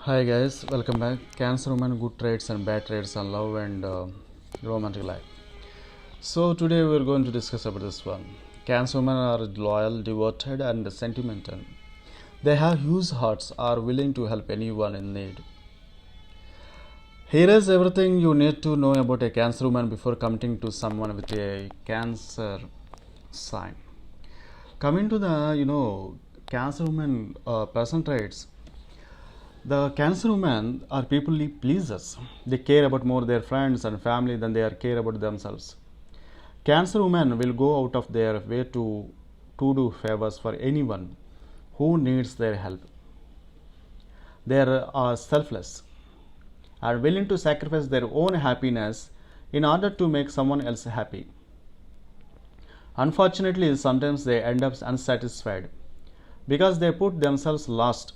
Hi guys, welcome back. Cancer woman, good traits and bad traits on love and romantic life. So today we're going to discuss about this one. Cancer women are loyal, devoted, and sentimental. They have huge hearts, are willing to help anyone in need. Here is everything you need to know about a Cancer woman before committing to someone with a Cancer sign. Coming to the Cancer woman person traits. The Cancer women are people pleasers. They care about more their friends and family than they care about themselves. Cancer women will go out of their way to do favors for anyone who needs their help. They are selfless, are willing to sacrifice their own happiness in order to make someone else happy. Unfortunately, sometimes they end up unsatisfied because they put themselves last.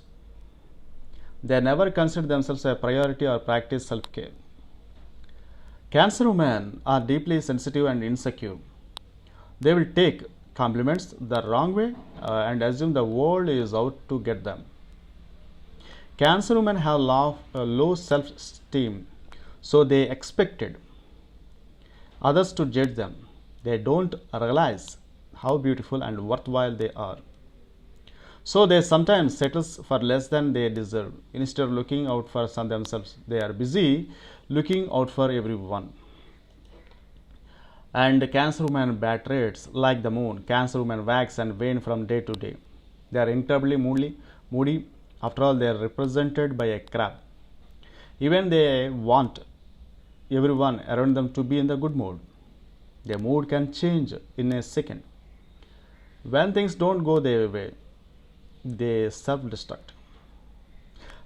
They never consider themselves a priority or practice self care. Cancer women are deeply sensitive and insecure. They will take compliments the wrong way and assume the world is out to get them. Cancer women have low self esteem, so they expected others to judge them. They don't realize how beautiful and worthwhile they are. So they sometimes settle for less than they deserve. Instead of looking out for some themselves, they are busy looking out for everyone. And Cancer women bad traits like the moon. Cancer women wax and wane from day to day. They are incredibly moody. After all, they are represented by a crab. Even they want everyone around them to be in the good mood. Their mood can change in a second. When things don't go their way, they self-destruct.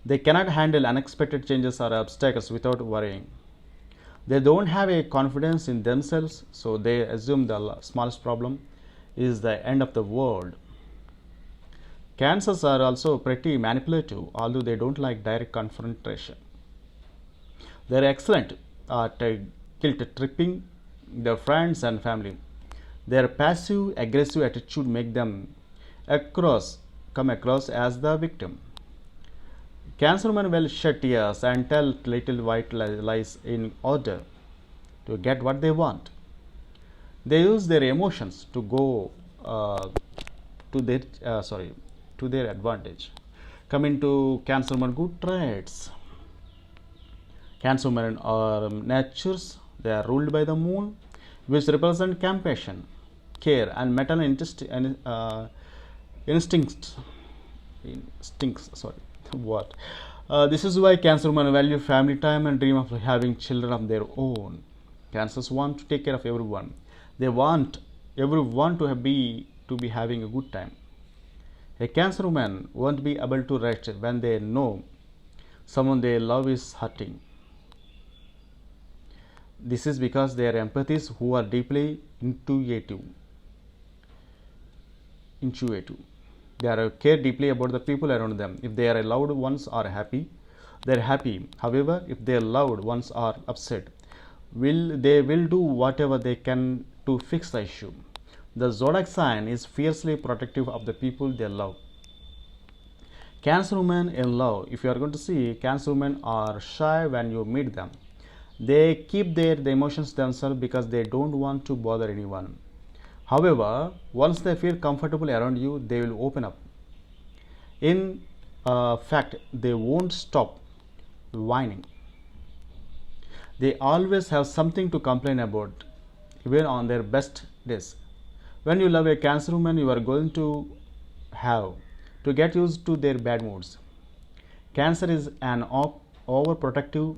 They cannot handle unexpected changes or obstacles without worrying. They don't have a confidence in themselves, so they assume the smallest problem is the end of the world. Cancers are also pretty manipulative, although they don't like direct confrontation. They are excellent at guilt tripping their friends and family. Their passive aggressive attitude make them come across as the victim. Cancer women will shed tears and tell little white lies in order to get what they want. They use their emotions to go to their to their advantage. Coming to Cancer women good traits. Cancer women are natures. They are ruled by the moon, which represent compassion, care, and maternal instincts. Instincts. Sorry, what? This is why Cancer women value family time and dream of having children of their own. Cancers want to take care of everyone. They want everyone to be having a good time. A Cancer woman won't be able to rest when they know someone they love is hurting. This is because they are empathies who are deeply intuitive. They are care deeply about the people around them. If their loved ones are happy, they are happy. However, if their loved ones are upset, they will do whatever they can to fix the issue. The zodiac sign is fiercely protective of the people they love. Cancer women in love. If you are going to see, Cancer women are shy when you meet them. They keep the emotions themselves because they don't want to bother anyone. However, once they feel comfortable around you, they will open up. In fact, they won't stop whining. They always have something to complain about, even on their best days. When you love a Cancer woman, you are going to have to get used to their bad moods. Cancer is an overprotective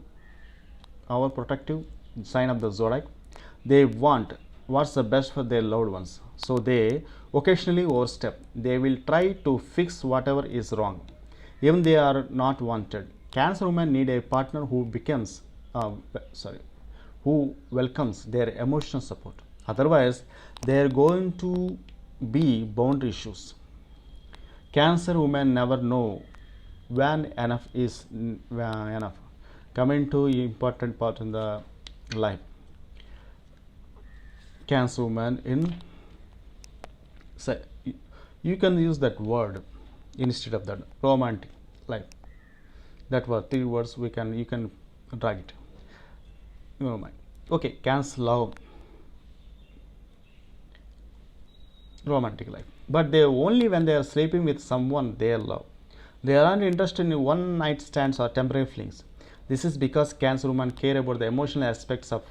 sign of the zodiac. They want what's the best for their loved ones, so they occasionally overstep. They will try to fix whatever is wrong, even they are not wanted. Cancer women need a partner who welcomes their emotional support. Otherwise, they are going to be boundary issues. Cancer women never know when enough is enough. Coming to important part in the life. Cancer woman in say you can use that word instead of that romantic life. That were 3 words. You can drag it. No mind. Okay, Cancer love romantic life, but they only when they are sleeping with someone they love. They aren't interested in one night stands or temporary flings. This is because Cancer women care about the emotional aspects of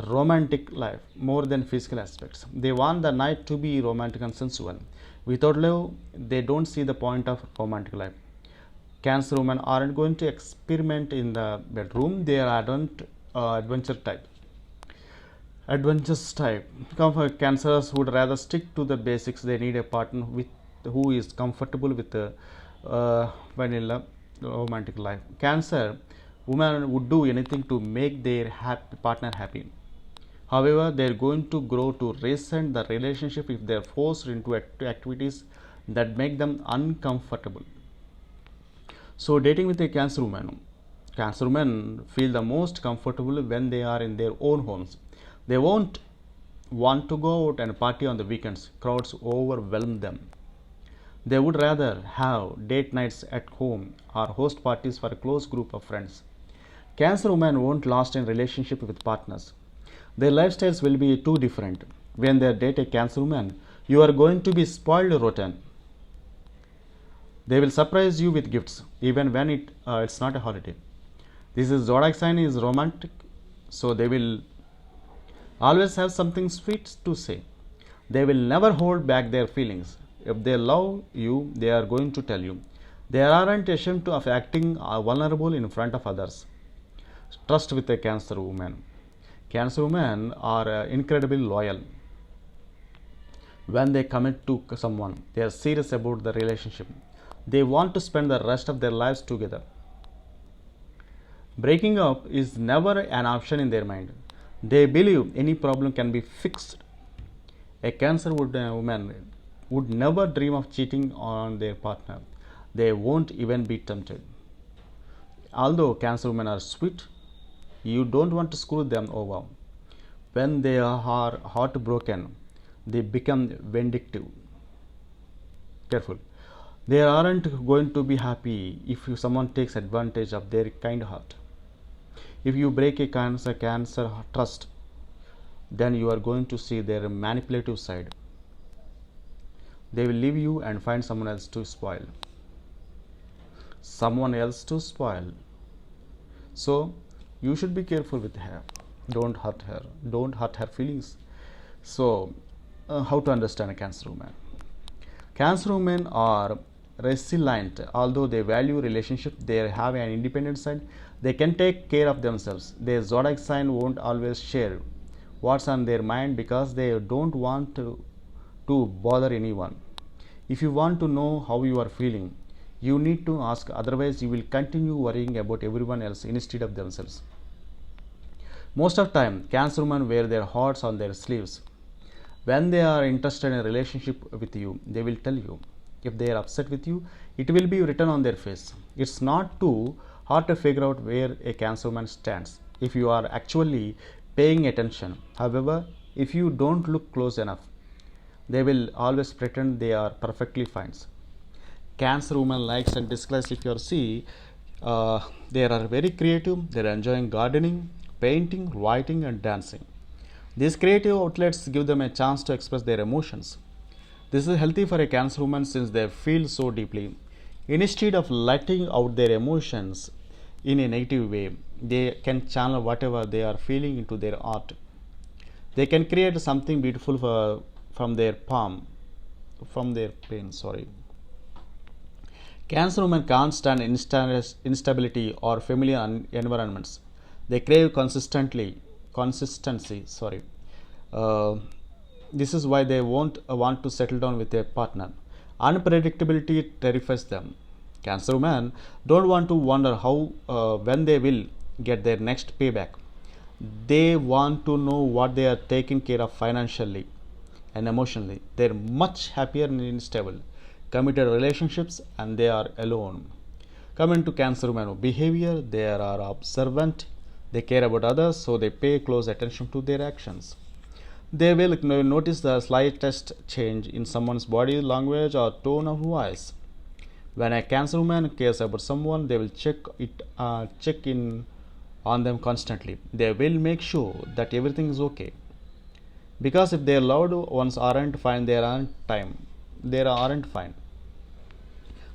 romantic life more than physical aspects. They want the night to be romantic and sensual. Without love, they don't see the point of romantic life. Cancer women aren't going to experiment in the bedroom. They are adventure type. Adventurous type. Cancers would rather stick to the basics. They need a partner with who is comfortable with the vanilla romantic life. Cancer women would do anything to make their partner happy. However, they are going to grow to resent the relationship if they are forced into activities that make them uncomfortable. So, dating with a Cancer women feel the most comfortable when they are in their own homes. They won't want to go out and party on the weekends. Crowds overwhelm them. They would rather have date nights at home or host parties for a close group of friends. Cancer women won't last in relationship with partners. Their lifestyles will be too different. When they date a Cancer woman, you are going to be spoiled rotten. They will surprise you with gifts even when it's not a holiday. This is zodiac sign is romantic, so they will always have something sweet to say. They will never hold back their feelings. If they love you, they are going to tell you. They aren't ashamed of acting vulnerable in front of others. Trust with a Cancer woman. Cancer women are incredibly loyal. When they commit to someone, they are serious about the relationship. They want to spend the rest of their lives together. Breaking up is never an option in their mind. They believe any problem can be fixed. A Cancer woman would never dream of cheating on their partner. They won't even be tempted. Although Cancer women are sweet, you don't want to screw them over. When they are heartbroken, they become vindictive. Careful. They aren't going to be happy if someone takes advantage of their kind heart. If you break a Cancer trust, then you are going to see their manipulative side. They will leave you and find someone else to spoil. Someone else to spoil. So you should be careful with her. Don't hurt her. Don't hurt her feelings. So, how to understand a Cancer woman? Cancer women are resilient. Although they value relationship, they have an independent side. They can take care of themselves. Their zodiac sign won't always share what's on their mind because they don't want to bother anyone. If you want to know how you are feeling, you need to ask, otherwise you will continue worrying about everyone else instead of themselves. Most of the time, Cancer women wear their hearts on their sleeves. When they are interested in a relationship with you, they will tell you. If they are upset with you, it will be written on their face. It's not too hard to figure out where a Cancer woman stands if you are actually paying attention. However, if you don't look close enough, they will always pretend they are perfectly fine. Cancer woman likes and dislikes, if you see, they are very creative. They are enjoying gardening, painting, writing, and dancing. These creative outlets give them a chance to express their emotions. This is healthy for a Cancer woman since they feel so deeply. Instead of letting out their emotions in a negative way, they can channel whatever they are feeling into their art. They can create something beautiful from their pain. Cancer women can't stand instability or familiar environments. They crave consistency. This is why they won't want to settle down with a partner. Unpredictability terrifies them. Cancer women don't want to wonder how when they will get their next payback. They want to know what they are taking care of financially and emotionally. They are much happier in stable, committed relationships, and they are alone. Coming to Cancer women behavior, they are observant. They care about others, so they pay close attention to their actions. They will notice the slightest change in someone's body language or tone of voice. When a cancer woman cares about someone, they will check in on them constantly. They will make sure that everything is okay. Because if their loved ones aren't fine, they aren't fine.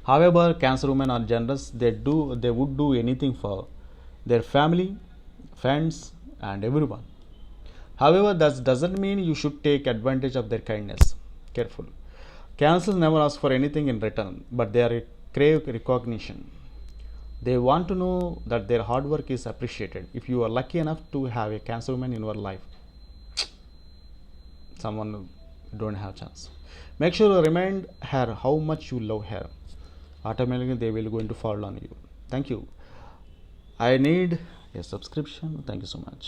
However, cancer women are generous. They would do anything for their family, friends, and everyone. However, that doesn't mean you should take advantage of their kindness. Careful. Cancers never ask for anything in return, but they are crave recognition. They want to know that their hard work is appreciated. If you are lucky enough to have a cancer woman in your life, someone don't have chance. Make sure you remind her how much you love her. Automatically they will going to fall on you. Thank you. I need a subscription. Thank you so much.